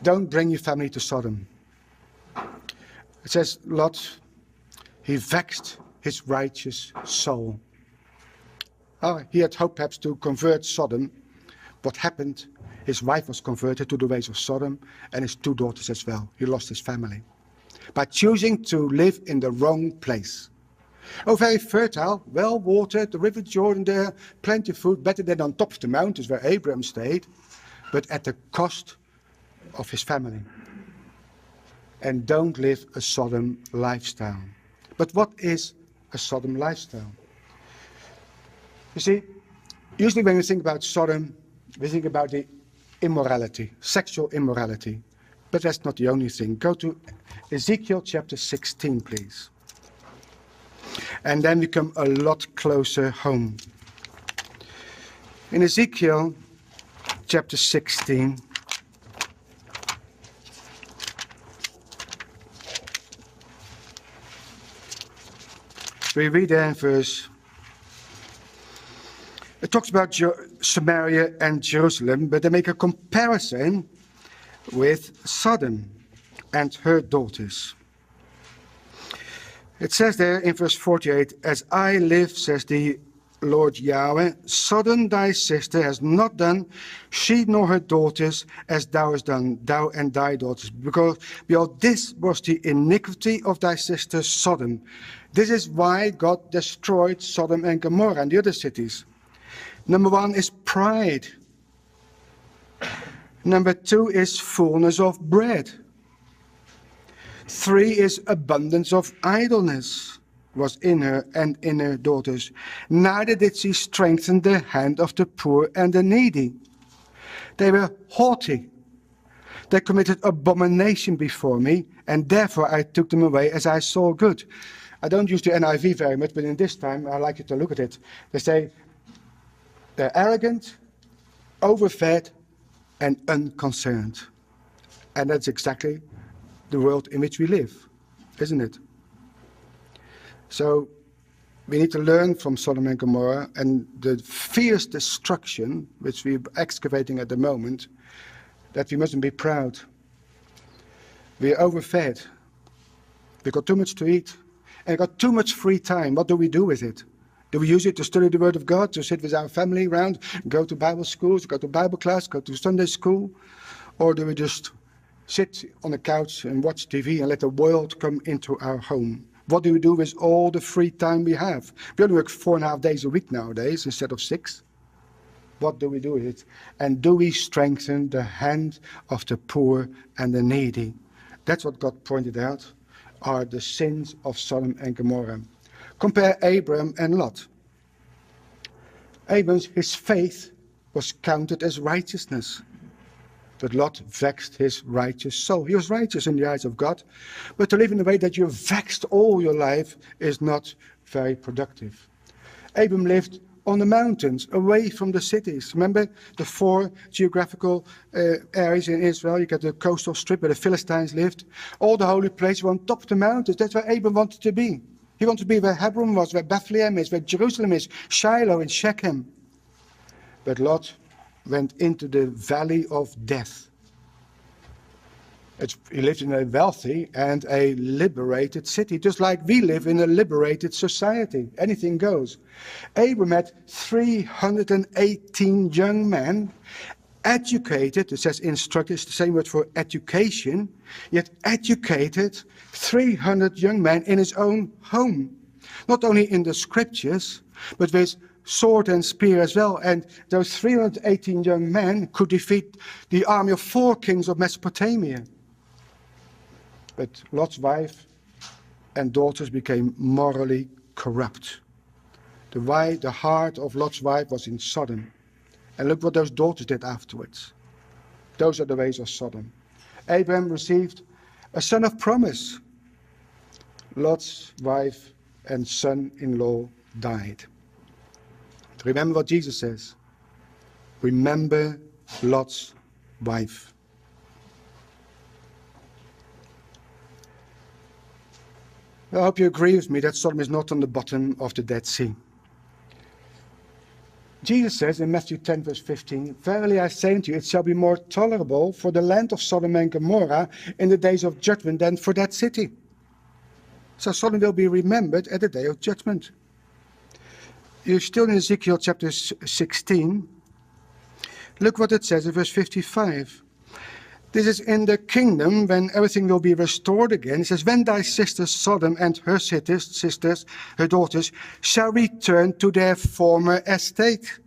Don't bring your family to Sodom. It says, Lot, he vexed his righteous soul. Oh, he had hoped perhaps to convert Sodom. What happened? His wife was converted to the ways of Sodom, and his 2 daughters as well. He lost his family by choosing to live in the wrong place. Oh, very fertile, well watered, the river Jordan there, plenty of food, better than on top of the mountains where Abraham stayed, but at the cost of his family. And don't live a Sodom lifestyle. But what is a Sodom lifestyle? You see, usually when we think about Sodom, we think about the immorality, sexual immorality. But that's not the only thing. Go to Ezekiel chapter 16, please. And then we come a lot closer home. In Ezekiel chapter 16, we read there in verse, it talks about Samaria and Jerusalem, but they make a comparison with Sodom and her daughters. It says there in verse 48, as I live, says the Lord Yahweh, Sodom thy sister has not done, she nor her daughters, as thou hast done, thou and thy daughters. Because this was the iniquity of thy sister Sodom. This is why God destroyed Sodom and Gomorrah and the other cities. Number 1 is pride. Number 2 is fullness of bread. 3 is abundance of idleness was in her and in her daughters. Neither did she strengthen the hand of the poor and the needy. They were haughty. They committed abomination before me, and therefore I took them away as I saw good. I don't use the NIV very much, but in this time I like you to look at it. They say they're arrogant, overfed, and unconcerned. And that's exactly the world in which we live, isn't it? So we need to learn from Sodom and Gomorrah and the fierce destruction which we're excavating at the moment, that we mustn't be proud. We're overfed. We've got too much to eat. And got too much free time. What do we do with it? Do we use it to study the Word of God, to sit with our family around, go to Bible schools, go to Bible class, go to Sunday school? Or do we just sit on the couch and watch TV and let the world come into our home? What do we do with all the free time we have? We only work 4.5 days a week nowadays instead of 6. What do we do with it? And do we strengthen the hand of the poor and the needy? That's what God pointed out are the sins of Sodom and Gomorrah. Compare Abram and Lot. Abram's, his faith was counted as righteousness. But Lot vexed his righteous soul. He was righteous in the eyes of God, but to live in a way that you're vexed all your life is not very productive. Abram lived on the mountains, away from the cities. Remember the 4 geographical areas in Israel? You got the coastal strip where the Philistines lived. All the holy places were on top of the mountains. That's where Abram wanted to be. He wanted to be where Hebron was, where Bethlehem is, where Jerusalem is, Shiloh and Shechem. But Lot went into the valley of death. He lived in a wealthy and a liberated city, just like we live in a liberated society. Anything goes. Abram had 318 young men, educated, it says instructed, it's the same word for education, yet educated 300 young men in his own home. Not only in the scriptures, but with sword and spear as well. And those 318 young men could defeat the army of 4 kings of Mesopotamia. But Lot's wife and daughters became morally corrupt. The heart of Lot's wife was in Sodom. And look what those daughters did afterwards. Those are the ways of Sodom. Abraham received a son of promise. Lot's wife and son-in-law died. Remember what Jesus says. Remember Lot's wife. I hope you agree with me that Sodom is not on the bottom of the Dead Sea. Jesus says in Matthew 10, verse 15, "Verily I say unto you, it shall be more tolerable for the land of Sodom and Gomorrah in the days of judgment than for that city." So Sodom will be remembered at the day of judgment. You're still in Ezekiel chapter 16. Look what it says in verse 55. This is in the kingdom when everything will be restored again. It says, "When thy sister Sodom and her sisters, her daughters, shall return to their former estate,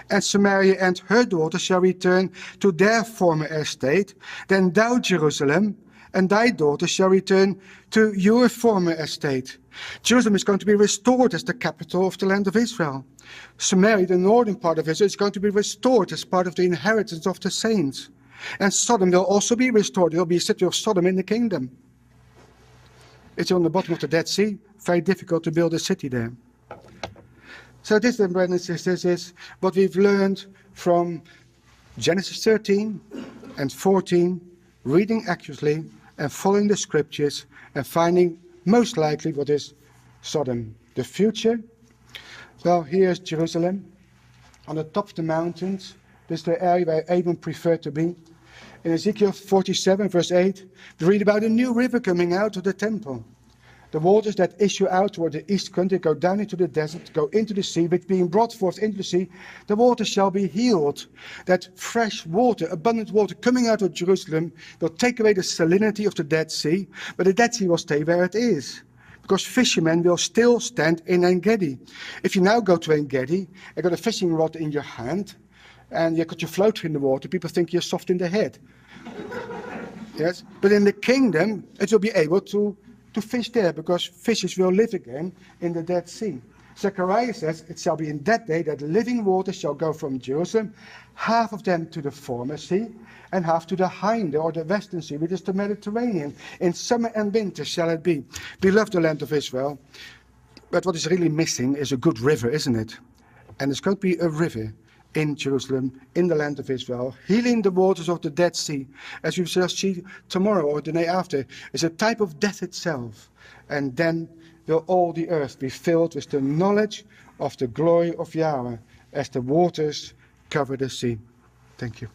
and Samaria and her daughters shall return to their former estate, then thou, Jerusalem, and thy daughters shall return to your former estate." Jerusalem is going to be restored as the capital of the land of Israel. Samaria, the northern part of Israel, is going to be restored as part of the inheritance of the saints. And Sodom will also be restored. There will be a city of Sodom in the kingdom. It's on the bottom of the Dead Sea. Very difficult to build a city there. So this, then, brothers and sisters, is what we've learned from Genesis 13 and 14, reading accurately and following the scriptures and finding most likely what is Sodom. The future, well, here's Jerusalem on the top of the mountains. This is the area where Abram preferred to be. In Ezekiel 47, verse 8, we read about a new river coming out of the temple. The waters that issue out toward the east country go down into the desert, go into the sea, which being brought forth into the sea, the water shall be healed. That fresh water, abundant water coming out of Jerusalem will take away the salinity of the Dead Sea, but the Dead Sea will stay where it is, because fishermen will still stand in En-Gedi. If you now go to En-Gedi and got a fishing rod in your hand, and you got your floater in the water, people think you're soft in the head. Yes, but in the kingdom, it will be able to fish there, because fishes will live again in the Dead Sea. Zechariah says, "It shall be in that day that living water shall go from Jerusalem, half of them to the former sea, and half to the hinder or the western sea, which is the Mediterranean. In summer and winter shall it be." We love the land of Israel, but what is really missing is a good river, isn't it? And there's going to be a river in Jerusalem, in the land of Israel, healing the waters of the Dead Sea, as we shall see tomorrow or the day after, is a type of death itself. And then will all the earth be filled with the knowledge of the glory of Yahweh, as the waters cover the sea. Thank you.